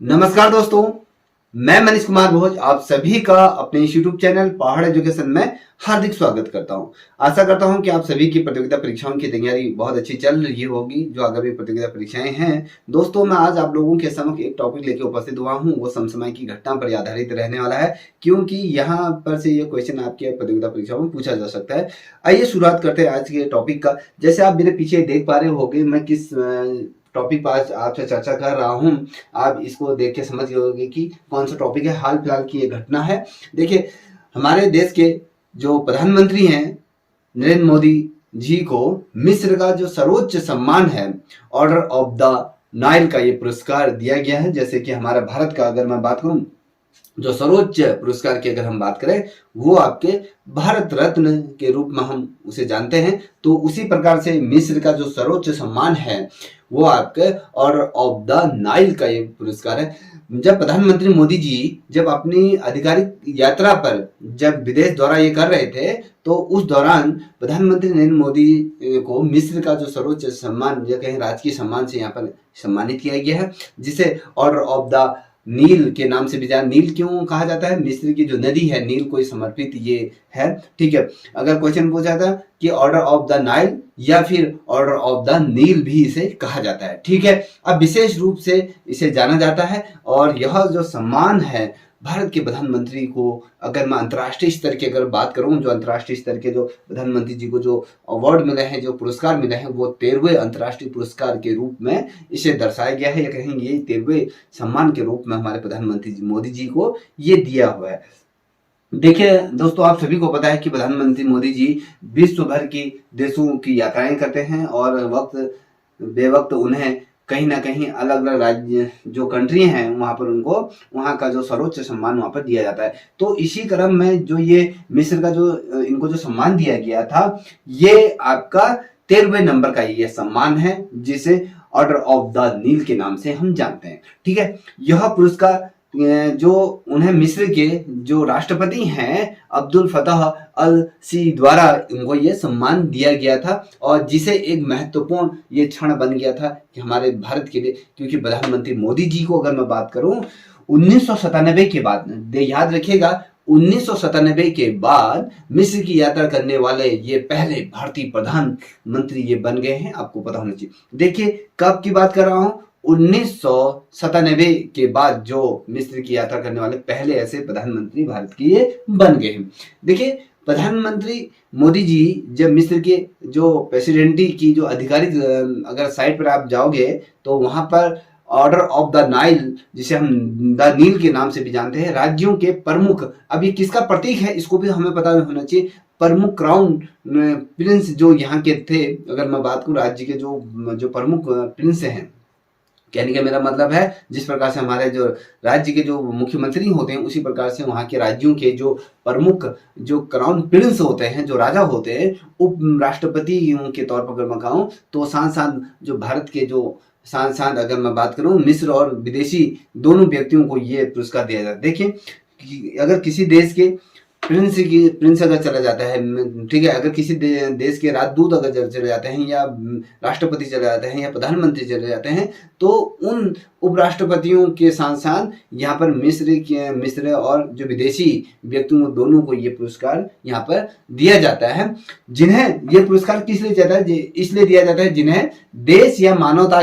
नमस्कार दोस्तों, मैं मनीष कुमार भोज आप सभी का अपने यूट्यूब चैनल पहाड़ एजुकेशन में हार्दिक स्वागत करता हूं। आशा करता हूं कि आप सभी की प्रतियोगिता परीक्षाओं की तैयारी बहुत अच्छी चल रही होगी। जो आगामी प्रतियोगिता परीक्षाएं हैं दोस्तों, मैं आज आप लोगों के समक्ष एक टॉपिक लेकर उपस्थित हुआ हूं। वो समसामयिक की घटना पर आधारित रहने वाला है, क्योंकि यहाँ पर से ये क्वेश्चन आपके प्रतियोगिता परीक्षाओं में पूछा जा सकता है। आइए शुरुआत करते हैं आज के टॉपिक का। जैसे आप मेरे पीछे देख पा रहे होंगे, मैं किस टॉपिक पर आज आपसे चर्चा कर रहा हूं। आप इसको देख के समझ गए कि कौन सा टॉपिक है। हाल फिलहाल की ये घटना है। देखिए, हमारे देश के जो प्रधानमंत्री हैं नरेंद्र मोदी जी को मिस्र का जो सर्वोच्च सम्मान है ऑर्डर ऑफ द नाइल का ये पुरस्कार दिया गया है। जैसे कि हमारा भारत का अगर मैं बात करूं, जो सर्वोच्च पुरस्कार की अगर हम बात करें, वो आपके भारत रत्न के रूप में हम उसे जानते हैं। तो उसी प्रकार से मिस्र का जो सर्वोच्च सम्मान है वो आपके ऑर्डर ऑफ द नाइल का ये पुरस्कार है। जब प्रधानमंत्री मोदी जी जब अपनी आधिकारिक यात्रा पर जब विदेश दौरा ये कर रहे थे, तो उस दौरान प्रधानमंत्री नरेंद्र मोदी को मिस्र का जो सर्वोच्च सम्मान या कहें राजकीय सम्मान से यहाँ पर सम्मानित किया गया है, जिसे ऑर्डर ऑफ द नील के नाम से भी जाना। नील क्यों कहा जाता है? मिस्र की जो नदी है नील को समर्पित ये है। ठीक है, अगर क्वेश्चन पूछा था कि ऑर्डर ऑफ द नाइल या फिर ऑर्डर ऑफ द नील भी इसे कहा जाता है। ठीक है, अब विशेष रूप से इसे जाना जाता है और यह जो सम्मान है भारत के प्रधानमंत्री को, अगर मैं अंतर्राष्ट्रीय स्तर की अगर बात करूं, जो अंतर्राष्ट्रीय स्तर के जो प्रधानमंत्री जी को जो अवार्ड मिले हैं, जो पुरस्कार मिले हैं, वो 13वें अंतर्राष्ट्रीय पुरस्कार के रूप में इसे दर्शाया गया है, या कहेंगे ये 13वें सम्मान के रूप में हमारे प्रधानमंत्री मोदी जी को ये दिया हुआ है। देखिए दोस्तों, आप सभी को पता है कि प्रधानमंत्री मोदी जी विश्व भर की देशों की यात्राएं करते हैं और वक्त बेवक्त उन्हें कहीं ना कहीं अलग अलग राज्य जो कंट्री हैं वहां पर उनको वहां का जो सर्वोच्च सम्मान वहां पर दिया जाता है। तो इसी क्रम में जो ये मिस्र का जो इनको जो सम्मान दिया गया था, ये आपका 13वें नंबर का ये सम्मान है, जिसे ऑर्डर ऑफ द नील के नाम से हम जानते हैं। ठीक है, यह पुरस्कार जो उन्हें मिस्र के जो राष्ट्रपति हैं अब्दुल फतह अल सी द्वारा उनको ये सम्मान दिया गया था, और जिसे एक महत्वपूर्ण ये क्षण बन गया था कि हमारे भारत के लिए, क्योंकि प्रधानमंत्री मोदी जी को अगर मैं बात करूं 1997 के बाद, याद रखिएगा 1997 के बाद मिस्र की यात्रा करने वाले ये पहले भारतीय प्रधानमंत्री ये बन गए हैं। आपको पता होना चाहिए। देखिए कब की बात कर रहा हूं, 1997 के बाद जो मिस्र की यात्रा करने वाले पहले ऐसे प्रधानमंत्री भारत के ये बन गए हैं। देखिए, प्रधानमंत्री मोदी जी जब मिस्र के जो प्रेसिडेंटी की जो आधिकारिक अगर साइट पर आप जाओगे, तो वहां पर ऑर्डर ऑफ द नाइल, जिसे हम द नील के नाम से भी जानते हैं, राज्यों के प्रमुख, अभी किसका प्रतीक है इसको भी हमें पता होना चाहिए, प्रमुख क्राउन प्रिंस जो यहाँ के थे। अगर मैं बात करूं राज्य के जो प्रमुख प्रिंस हैं, कहने का मेरा मतलब है जिस प्रकार से हमारे जो राज्य के जो मुख्यमंत्री होते हैं, उसी प्रकार से वहाँ के राज्यों के जो प्रमुख जो क्राउन प्रिंस होते हैं, जो राजा होते हैं, उप राष्ट्रपति के तौर पर अगर मैं कहूँ, तो साथ साथ जो भारत के जो साथ साथ अगर मैं बात करूँ मिस्र और विदेशी दोनों व्यक्तियों को ये पुरस्कार दिया जाता है। देखिए, अगर किसी देश के प्रिंस अगर चला जाता है, ठीक है, अगर किसी देश के राजदूत अगर चले जाते हैं, या राष्ट्रपति चले जाते हैं, या प्रधानमंत्री चले जाते हैं, तो उन उपराष्ट्रपतियों के साथ साथ यहाँ पर मिस्र और जो विदेशी व्यक्तियों दोनों को ये पुरस्कार यहाँ पर दिया जाता है। जिन्हें ये पुरस्कार किस लिए जाता है? इसलिए दिया जाता है जिन्हें देश या मानवता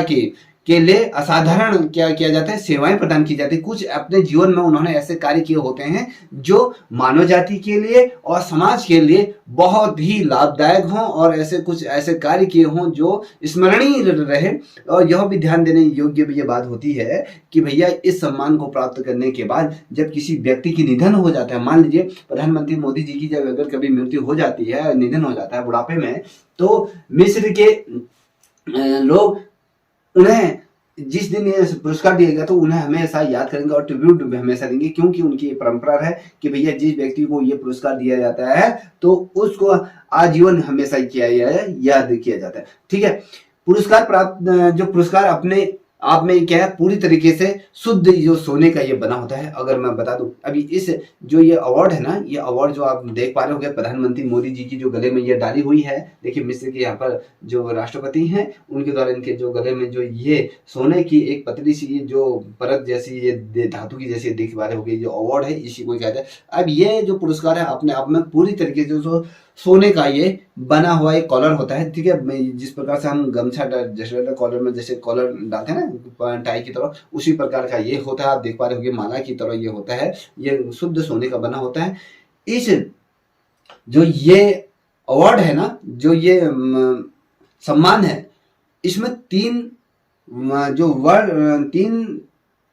के लिए असाधारण क्या किया जाता है, सेवाएं प्रदान की जाती है। कुछ अपने जीवन में उन्होंने ऐसे कार्य किए होते हैं जो मानव जाति के लिए और समाज के लिए बहुत ही लाभदायक हों, और ऐसे कुछ ऐसे कार्य किए हों जो स्मरणीय रहे। और यह भी ध्यान देने योग्य भी ये बात होती है कि भैया इस सम्मान को प्राप्त करने के बाद जब किसी व्यक्ति की निधन हो जाता है, मान लीजिए प्रधानमंत्री मोदी जी की जब अगर कभी मृत्यु हो जाती है, निधन हो जाता है बुढ़ापे में, तो मिस्र के लोग उन्हें जिस दिन ये पुरस्कार दिया गया तो उन्हें हमेशा याद करेंगे और ट्रिब्यूट भी हमेशा देंगे, क्योंकि उनकी परंपरा है कि भैया जिस व्यक्ति को ये पुरस्कार दिया जाता है तो उसको आजीवन हमेशा किया याद किया जाता है। ठीक है, पुरस्कार प्राप्त जो पुरस्कार अपने आप में क्या है, पूरी तरीके से शुद्ध जो सोने का ये बना होता है। अगर मैं बता दूं, अभी इस जो ये अवार्ड है ना, ये अवार्ड जो आप देख पा रहे होंगे प्रधानमंत्री मोदी जी की जो गले में ये डाली हुई है, देखिए मिस्र के यहाँ पर जो राष्ट्रपति हैं उनके द्वारा इनके जो गले में जो ये सोने की एक पतली सी ये जो परत जैसी ये धातु की जैसी दिख पा रहे होगी, जो अवार्ड है इसी को कहते हैं। अब ये जो पुरस्कार है अपने आप में पूरी तरीके से जो सोने का ये बना हुआ एक कॉलर होता है, ठीक है। जिस प्रकार से हम गमछा जैसे कॉलर में जैसे कॉलर डालते हैं ना टाई की तरह, उसी प्रकार का ये होता है। आप देख पा रहे होंगे माला की तरह ये होता है, ये शुद्ध सोने का बना होता है। इस जो ये अवार्ड है ना, जो ये सम्मान है, इसमें तीन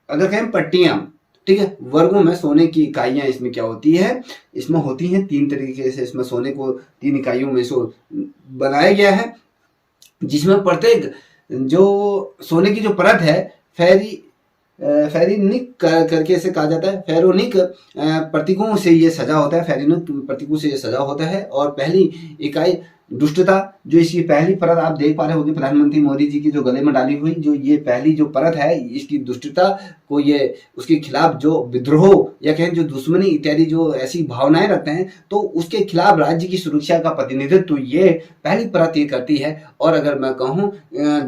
अगर कहें पट्टियां, ठीक है, वर्गों में सोने की इकाइयां इसमें क्या होती है, इसमें होती हैं तीन तरीके से। इसमें सोने को तीन इकाइयों में से बनाया गया है, जिसमें प्रत्येक जो सोने की जो परत है फेरिनिक करके इसे कहा जाता है। फेरोनिक प्रतीकों से ये सजा होता है, फेरिनिक प्रतीकों से ये सजा होता है। और पहली इकाई दुष्टता, जो इसकी पहली परत आप देख पा रहे होंगे प्रधानमंत्री मोदी जी की जो गले में डाली हुई जो ये पहली जो परत है, इसकी दुष्टता को ये उसके खिलाफ जो विद्रोह या कहें जो दुश्मनी इत्यादि जो ऐसी भावनाएं रखते हैं, तो उसके खिलाफ राज्य की सुरक्षा का प्रतिनिधित्व ये पहली परत ये करती है। और अगर मैं कहूँ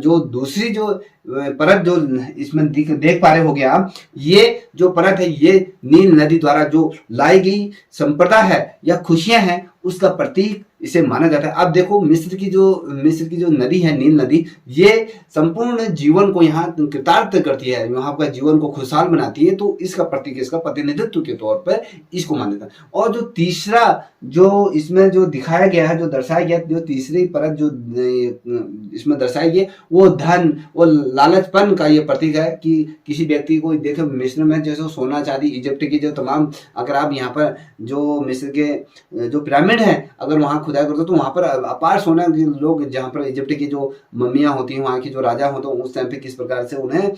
जो दूसरी जो परत जो इसमें देख पा रहे होंगे आप, ये जो परत है ये नील नदी द्वारा जो लाई गई संपदा है या खुशियां हैं उसका प्रतीक इसे माना जाता है। अब देखो मिस्र की जो नदी है, नील नदी, ये संपूर्ण जीवन को यहाँ कृतार्थ करती है, यहाँ का जीवन को खुशहाल बनाती है। तो इसका प्रतीक, इसका प्रतिनिधित्व के तौर पर इसको माना जाता है। और जो तीसरा जो इसमें जो दिखाया गया है, जो दर्शाया गया, जो तीसरी परत जो इसमें दर्शाई गई, वो धन, वो लालचपन का ये प्रतीक है कि किसी व्यक्ति को देखो मिस्र में जैसे सोना चांदी, इजिप्ट की जो तमाम, अगर आप यहाँ पर जो मिस्र के जो पिरामिड है अगर वहाँ खुदाई करते तो वहाँ पर अपार सोना के लोग, जहाँ पर इजिप्ट की जो मम्मियाँ होती हैं, वहाँ की जो राजा होते हैं, उस टाइम पे किस प्रकार से उन्हें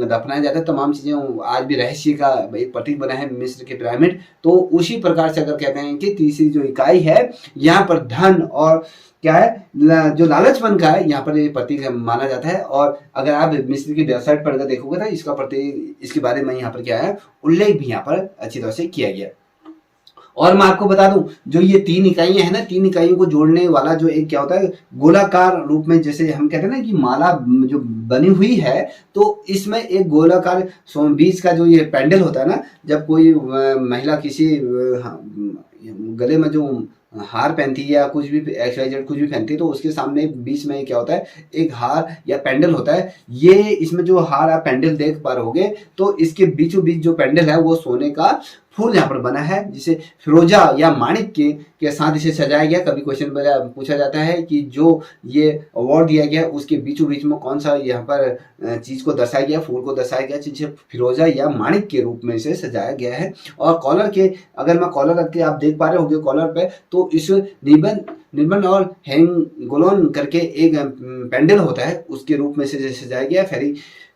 दफनाया जाता है, तमाम चीजें आज भी रहस्य का एक प्रतीक बना है मिस्र के पिरामिड। तो उसी प्रकार से अगर कहते हैं कि तीसरी जो इकाई है यहाँ पर धन और क्या है जो लालचपन का है, यहाँ पर ये प्रतीक माना जाता है। और अगर आप मिस्र की वेबसाइट पर अगर देखोगे तो इसका प्रतीक, इसके बारे में यहाँ पर क्या है उल्लेख भी यहाँ पर अच्छी तरह से किया गया। और मैं आपको बता दूं जो ये तीन इकाइयां हैं ना, तीन इकाइयों को जोड़ने वाला जो एक क्या होता है गोलाकार रूप में, जैसे हम कहते हैं ना कि माला जो बनी हुई है, तो इसमें एक गोलाकार बीच का जो ये पैंडल होता है ना, जब कोई महिला किसी गले में जो हार पहनती है या कुछ भी XYZ कुछ भी पहनती है, तो उसके सामने बीच में क्या होता है एक हार या पैंडल होता है। ये इसमें जो हार या पैंडल देख पा रहे होगे, तो इसके बीचों बीच जो पैंडल है वो सोने का फूल यहाँ पर बना है, जिसे फिरोजा या माणिक के साथ इसे सजाया गया। कभी क्वेश्चन पूछा जाता है कि जो ये अवार्ड दिया गया उसके बीचों बीच में कौन सा यहाँ पर चीज को दर्शाया गया, फूल को दर्शाया गया, जिसे फिरोजा या माणिक के रूप में इसे सजाया गया है। और कॉलर के, अगर मैं कॉलर रख के आप देख पा रहे होंगे कॉलर पे, तो इस निबन और हैंगोलोन करके एक पैंडल होता है, उसके रूप में से सजाया गया।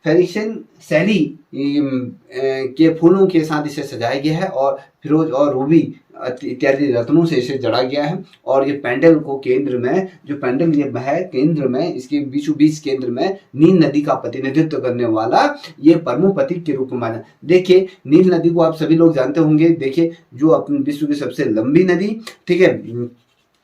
फेरिक्सन शैली के फूलों के साथ इसे सजाया गया है और फिरोज और रूबी इत्यादि रत्नों से इसे जड़ा गया है। और ये पैंडल को केंद्र में, जो पैंडल ये है केंद्र में, इसके बीचों बीच केंद्र में नील नदी का प्रतिनिधित्व करने वाला ये परमो प्रतीक के रूप में माना। देखिए नील नदी को आप सभी लोग जानते होंगे, देखिए जो अपने विश्व की सबसे लंबी नदी, ठीक है,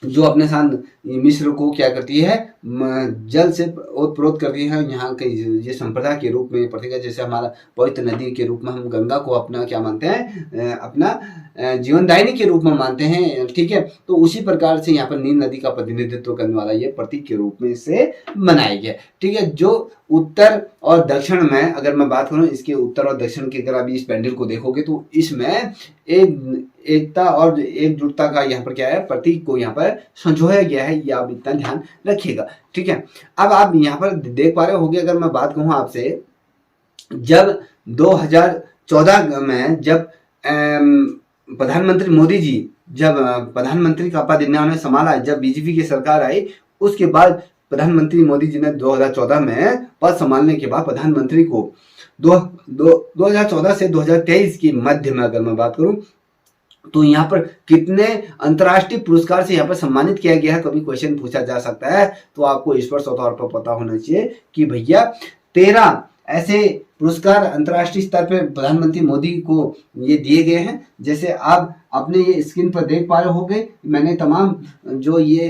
जो अपने साथ मिस्र को क्या करती है जल से ओतप्रोत करती है। यहाँ के ये संप्रदाय के रूप में प्रतीक है, जैसे हमारा पवित्र नदी के रूप में हम गंगा को अपना क्या मानते हैं, अपना जीवनदायिनी के रूप में मानते हैं, ठीक है। तो उसी प्रकार से यहाँ पर नील नदी का प्रतिनिधित्व करने वाला ये प्रतीक के रूप में इसे बनाया गया, ठीक है। जो उत्तर और दक्षिण में अगर मैं बात करूं, इसके उत्तर और दक्षिण के अगर आप इस पैंडल को देखोगे तो इसमें एकता और एकजुटता का यहाँ पर क्या है प्रतीक को यहाँ पर संजोया गया है, ये आप इतना ध्यान रखिएगा, ठीक है। अब आप यहाँ पर देख पा रहे होंगे, अगर मैं बात कहूँ आपसे, जब 2014 में जब प्रधानमंत्री मोदी जी जब प्रधानमंत्री का पद इन्होंने संभाला, जब बीजेपी की सरकार आई, उसके बाद प्रधानमंत्री मोदी जी ने 2014 में पद संभालने के बाद प्रधानमंत्री को 2014 से 2023 के मध्य में अगर मैं बात करूं तो यहाँ पर कितने अंतर्राष्ट्रीय पुरस्कार से यहाँ पर सम्मानित किया गया है, कभी क्वेश्चन पूछा जा सकता है। तो आपको स्पष्ट तौर पर पता होना चाहिए कि भैया 13 ऐसे पुरस्कार अंतर्राष्ट्रीय स्तर पर प्रधानमंत्री मोदी को ये दिए गए हैं। जैसे आप अपने ये स्क्रीन पर देख पा रहे होंगे, मैंने तमाम जो ये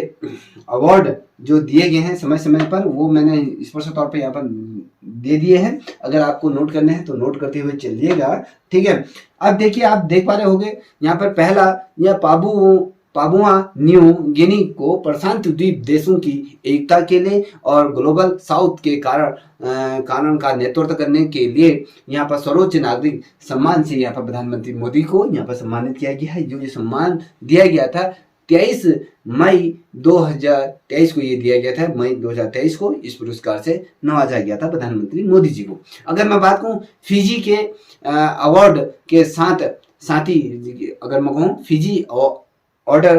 अवार्ड जो दिए गए हैं समय समय पर वो मैंने स्पष्ट तौर पर यहाँ पर दे दिए हैं। अगर आपको नोट करने हैं तो नोट करते हुए चलिएगा, ठीक है। अब देखिए, आप देख पा रहे होंगे यहाँ पर पहला यह पापुआ न्यू गिनी को प्रशांत द्वीप देशों की एकता के लिए और ग्लोबल साउथ के कानून का नेतृत्व करने के लिए यहाँ पर सर्वोच्च नागरिक सम्मान से यहाँ पर प्रधानमंत्री मोदी को यहाँ पर सम्मानित किया गया है। जो ये सम्मान दिया गया था 23 मई 2023 को ये दिया गया था। मई 2023 को इस पुरस्कार से नवाजा गया था प्रधानमंत्री मोदी जी को। अगर मैं बात कहूँ फिजी के अवार्ड के साथी, अगर मैं कहूँ फिजी ऑर्डर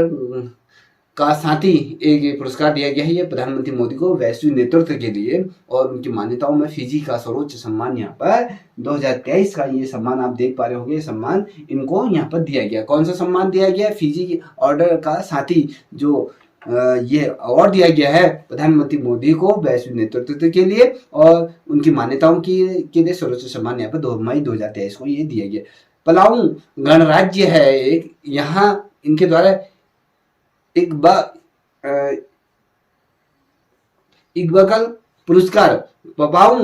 का साथी एक पुरस्कार दिया गया है ये प्रधानमंत्री मोदी को वैश्विक नेतृत्व के लिए और उनकी मान्यताओं में फिजी का सर्वोच्च सम्मान यहाँ पर 2023 का ये सम्मान आप देख पा रहे होंगे। सम्मान इनको यहाँ पर दिया गया। कौन सा सम्मान दिया गया? फिजी ऑर्डर का साथी जो ये अवार्ड दिया गया है प्रधानमंत्री मोदी को वैश्विक नेतृत्व के लिए और उनकी मान्यताओं के लिए सर्वोच्च सम्मान यहाँ पर 2 मई 2023 को ये दिया गया। पलाऊ गणराज्य है एक, यहाँ इनके द्वारा इकबाल पुरस्कार पपाऊ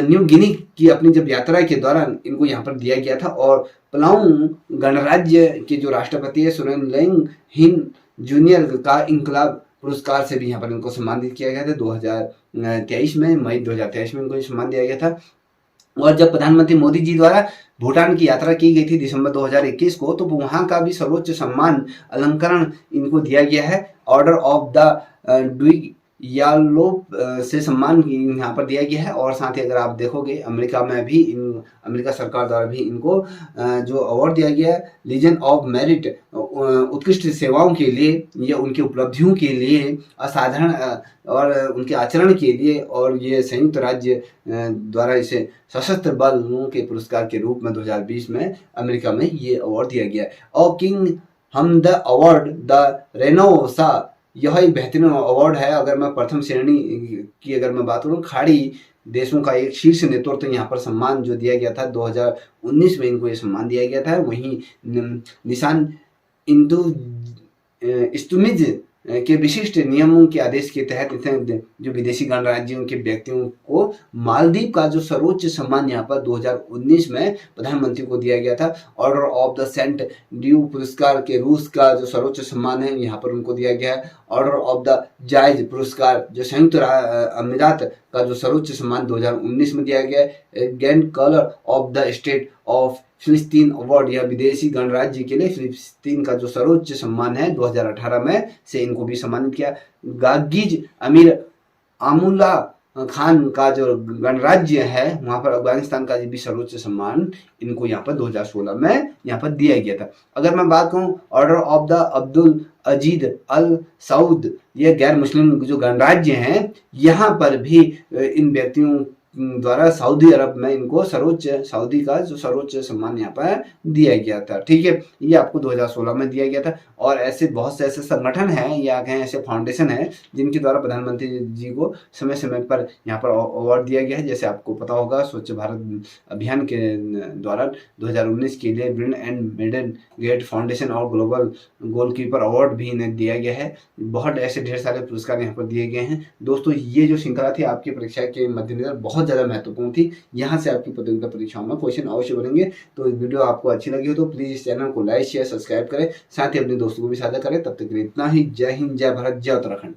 न्यू गिनी की अपनी जब यात्रा के दौरान इनको यहाँ पर दिया गया था और पलाऊ गणराज्य के जो राष्ट्रपति है सुरेनलेंग हिन जूनियर का इनकलाब पुरस्कार से भी यहाँ पर इनको सम्मानित किया गया था 2023 में, मई 2023 में इनको सम्मान दिया गया था। और जब प्रधानमंत्री मोदी जी द्वारा भूटान की यात्रा की गई थी दिसंबर 2021 को, तो वहां का भी सर्वोच्च सम्मान अलंकरण इनको दिया गया है। Order of the Duke Yalop से सम्मान यहाँ पर दिया गया है। और साथ ही अगर आप देखोगे अमेरिका में भी अमेरिका सरकार द्वारा भी इनको जो अवार्ड दिया गया है लीजन ऑफ मेरिट उत्कृष्ट सेवाओं के लिए या उनकी उपलब्धियों के लिए, असाधारण और उनके आचरण के लिए, और ये संयुक्त राज्य द्वारा इसे सशस्त्र बलों के पुरस्कार के रूप में 2020 में अमेरिका में ये अवार्ड दिया गया है। और king Hamad award the Reynosa यह एक बेहतरीन अवार्ड है। अगर मैं प्रथम श्रेणी की अगर मैं बात करूँ, खाड़ी देशों का एक शीर्ष नेतृत्व यहाँ पर सम्मान जो दिया गया था 2019 में इनको ये सम्मान दिया गया था। वहीं निशान इंदु इस्तुमिज के विशिष्ट नियमों के आदेश के तहत जो विदेशी गणराज्यों के व्यक्तियों को मालदीव का जो सर्वोच्च सम्मान यहाँ पर 2019 में प्रधानमंत्री को दिया गया था। ऑर्डर ऑफ द सेंट ड्यू पुरस्कार के रूस का जो सर्वोच्च सम्मान है यहाँ पर उनको दिया गया है। ऑर्डर ऑफ द जायज पुरस्कार जो संयुक्त अमीरात का जो सर्वोच्च सम्मान 2019 में दिया गया है। Grand colour of the state of फिलिस्तीन अवार्ड या विदेशी गणराज्य के लिए फिलिस्तीन का जो सर्वोच्च सम्मान है 2018 में से इनको भी सम्मानित किया। गागिज अमीर आमुल्ला खान का जो गणराज्य है वहां पर अफगानिस्तान का भी सर्वोच्च सम्मान इनको यहाँ पर 2016 में यहाँ पर दिया गया था। अगर मैं बात कहूँ ऑर्डर ऑफ द अब्दुल अजीद अल सऊद, ये गैर मुस्लिम जो गणराज्य हैं यहाँ पर भी इन व्यक्तियों द्वारा सऊदी अरब में इनको सऊदी का जो सर्वोच्च सम्मान यहाँ पर दिया गया था। ठीक है, ये आपको 2016 में दिया गया था। और ऐसे बहुत से ऐसे संगठन हैं या कहें ऐसे फाउंडेशन हैं जिनके द्वारा प्रधानमंत्री जी को समय समय पर यहाँ पर अवार्ड दिया गया है। जैसे आपको पता होगा स्वच्छ भारत अभियान के द्वारा 2019 के लिए bill and Melinda Gates foundation और ग्लोबल गोलकीपर अवार्ड भी इन्हें दिया गया है। बहुत ऐसे ढेर सारे पुरस्कार यहाँ पर दिए गए हैं। दोस्तों, ये जो श्रृंखला थी आपकी परीक्षा के मद्देनजर बहुत ज़्यादा महत्वपूर्ण थी। यहाँ से आपकी प्रतियोगिता परीक्षाओं में क्वेश्चन अवश्य बनेंगे। तो इस वीडियो आपको अच्छी लगी हो तो प्लीज़ इस चैनल को लाइक शेयर सब्सक्राइब करें, साथ ही अपने दोस्तों को भी साझा करें। तब तक के लिए इतना ही। जय हिंद, जय भारत, जय उत्तराखंड।